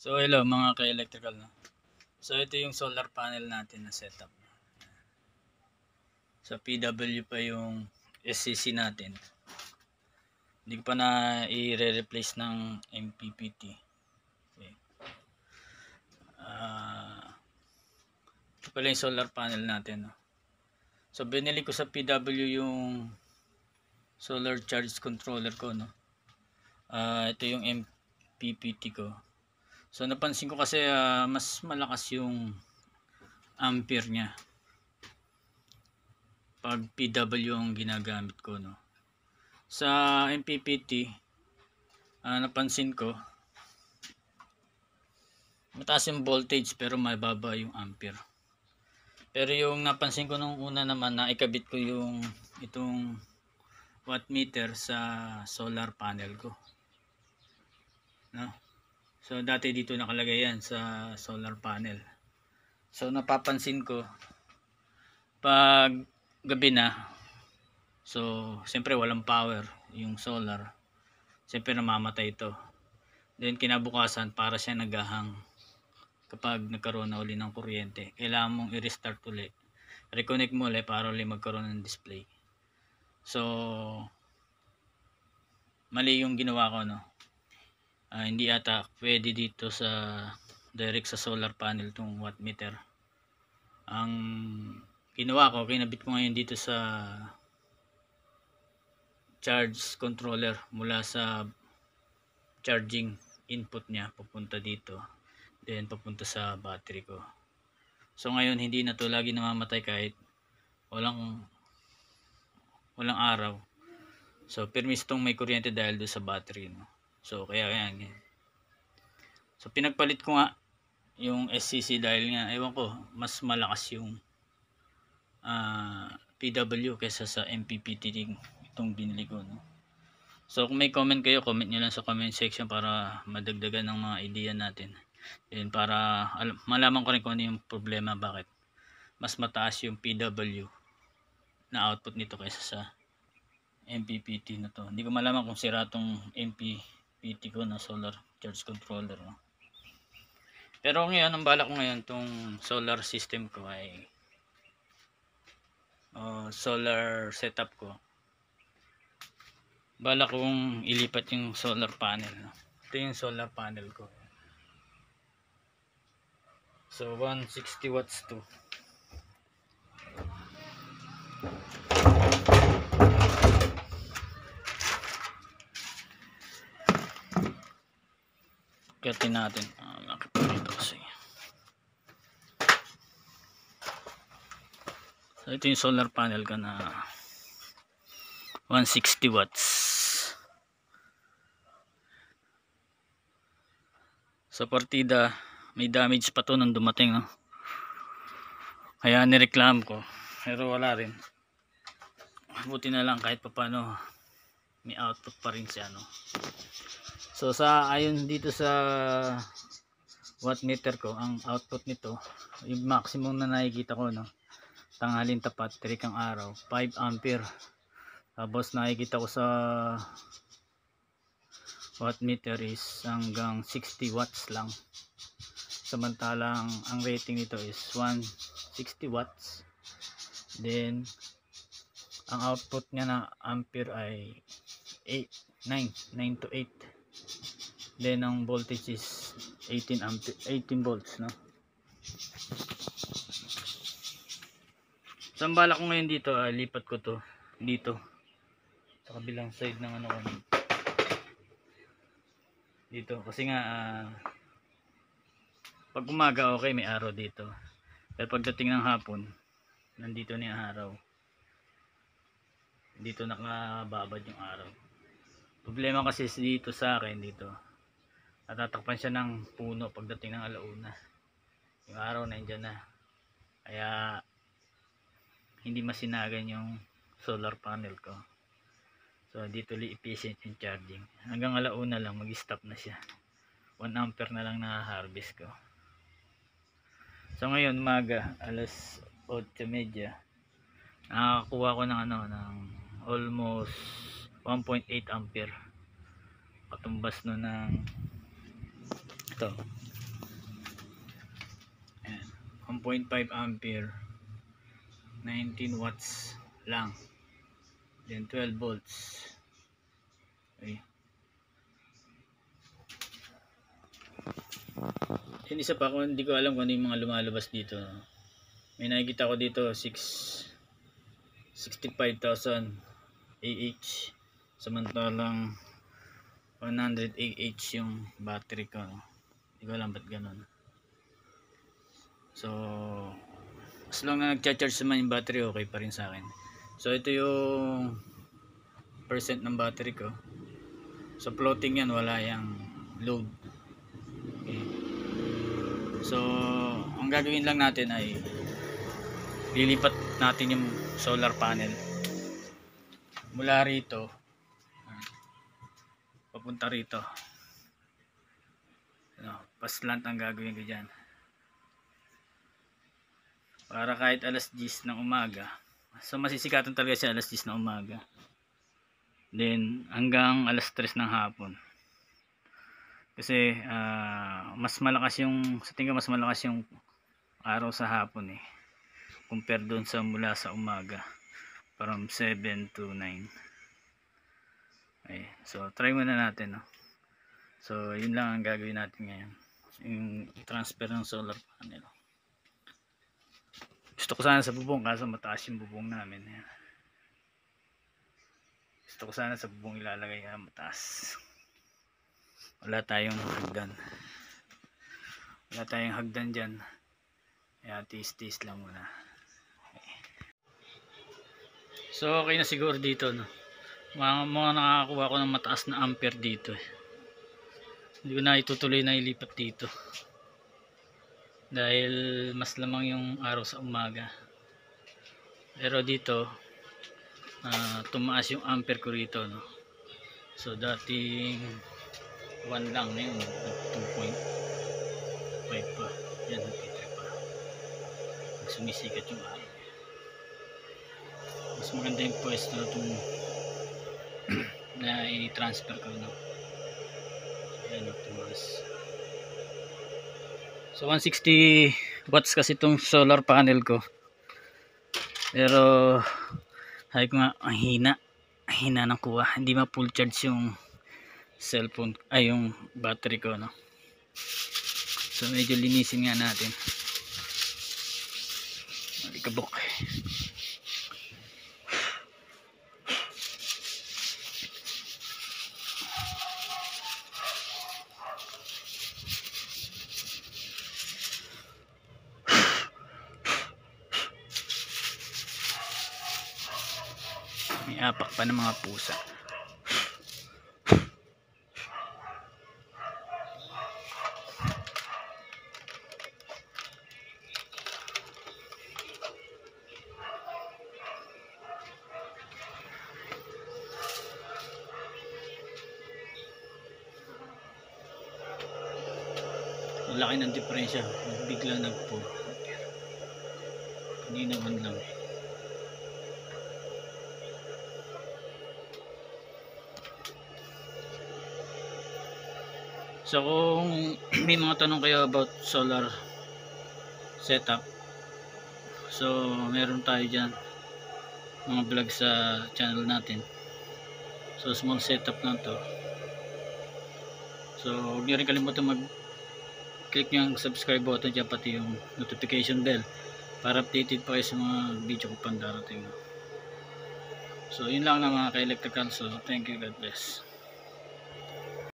So hello mga ka-electrical, no? So ito yung solar panel natin na setup. Sa PW pa yung SCC natin. Hindi ko pa na i-replace ng MPPT. Okay. Ito pala yung solar panel natin, no? So binili ko sa PW yung solar charge controller ko, no? Ito yung MPPT ko. So napansin ko kasi mas malakas yung ampere niya pag PW ang ginagamit ko, no? Sa MPPT napansin ko mataas yung voltage pero mababa yung ampere. Pero yung napansin ko nung una naman na ikabit ko yung itong wattmeter sa solar panel ko, no? So dati dito nakalagay yan sa solar panel. So napapansin ko pag gabi na, so siyempre walang power yung solar, siyempre namamatay ito. Then kinabukasan para siya naghahang. Kapag nagkaroon na uli ng kuryente, kailangan mong i-restart uli, reconnect mo uli para uli magkaroon ng display. So mali yung ginawa ko, no? Hindi ata pwede dito sa direct sa solar panel tong wattmeter. Ang ginawa ko, kinabit ko ngayon dito sa charge controller mula sa charging input niya papunta dito, then papunta sa battery ko. So ngayon hindi na to lagi namamatay kahit walang araw. So permis tong may kuryente dahil do sa battery, no? So kaya yan. So pinagpalit ko nga yung SCC dahil nga ewan ko mas malakas yung PW kaysa sa MPPT itong binili ko, no? So kung may comment kayo, comment nyo lang sa comment section para madagdagan ng mga idea natin. And para malaman ko rin kung ano yung problema, bakit mas mataas yung PW na output nito kaysa sa MPPT na to. Hindi ko malaman kung sira tong MPPT ko na solar charge controller, no? Pero ngayon, ang balak ko ngayon tong solar system ko ay solar setup ko. Balak kong ilipat yung solar panel, no? Ito yung solar panel ko. So 160 watts to. Katin natin. Nakapagpapito kasi. So ito yung solar panel ko na 160 watts. Sa partida may damage pa to nung dumating, no? Kaya nireklamo ko, pero wala rin. Buti na lang kahit papano may output pa rin siya, no? So sa ayon dito sa wattmeter ko, ang output nito, yung maximum na nakikita ko, no, tanghalin tapat, trikang araw, 5 ampere. Tapos nakikita ko sa wattmeter is hanggang 60 watts lang. Samantalang ang rating nito is 160 watts. Then ang output niya na ampere ay 9 to 8. Then ang voltage is 18 volts, no? So ang balak ko ngayon dito, lipat ko to dito sa kabilang side ng ano ko dito, kasi nga pag umaga okay, may araw dito, pero pagdating ng hapon nandito na yung araw, dito nakababad yung araw. Problema kasi dito sa akin, dito natatakpan siya ng puno pagdating ng alauna, yung araw na andyan na, kaya hindi masinagan yung solar panel ko. So dito efficient yung charging, hanggang alauna lang mag-stop na siya, 1 ampere na lang na-harvest ko. So ngayon umaga, alas 8:30, nakakuha ko ng ng almost 1.8 ampere, katumbas no ng ito 1.5 ampere, 19 watts lang, then 12 volts. Okay. Then isa pa, kung hindi ko alam kung ano yung mga lumalabas dito, may nakikita ko dito 65,000 AH, samantalang 100 AH yung battery ko, no? Hindi ko alam ba't ganun. So as long na nagcha-charge naman yung battery, okay pa rin sa akin. So ito yung percent ng battery ko. So floating yan, wala yung load. Okay. So ang gagawin lang natin ay lilipat natin yung solar panel mula rito papunta rito. Paslant ang gagawin ko dyan para kahit alas 10 ng umaga, so masisikatan talaga siya alas 10 ng umaga, then hanggang alas 3 ng hapon. Kasi mas malakas yung, sa tingin ko mas malakas yung araw sa hapon compare doon sa mula sa umaga from 7 to 9. Okay, so try muna natin, no? So yun lang ang gagawin natin ngayon, yung transfer ng solar panel. Gusto ko sana sa bubong, kaso mataas yung bubong namin. Ayan. Gusto ko sana sa bubong ilalagay, mataas. Wala tayong hagdan. Wala tayong hagdan dyan. Kaya tiis-tiis lang muna. Okay. So okay na siguro dito, no? Mga nakakakuha ko ng mataas na ampere dito. Hindi ko na itutuloy na ilipat dito. Dahil mas lamang yung araw sa umaga. Pero dito tumaas yung ampere ko rito, no? So dating 1 lang, ngayon 2.5 pa. Yan, nagtitrip pa. Sumisikat yung araw. Mas maganda yung pwesto na itong na i-transfer ko, no? So yan, tumaas. So 160 watts kasi itong solar panel ko. Pero sabi ko nga, ang hina ng kuha. Hindi ma full charge yung cellphone, ay yung battery ko, no? So medyo linisin nga natin. Malikabok. May apak pa ng mga pusa. Laki ng diferensya, bigla nag-4. Kanina 1 lang. So kung may mga tanong kayo about solar setup, so meron tayo dyan mga vlog sa channel natin. So small setup lang to. So huwag nyo rin kalimutan mag-click nyo ang subscribe button dyan, pati yung notification bell para updated pa kayo sa mga video ko pang darating. So yun lang na mga ka-electrical. So thank you, God bless.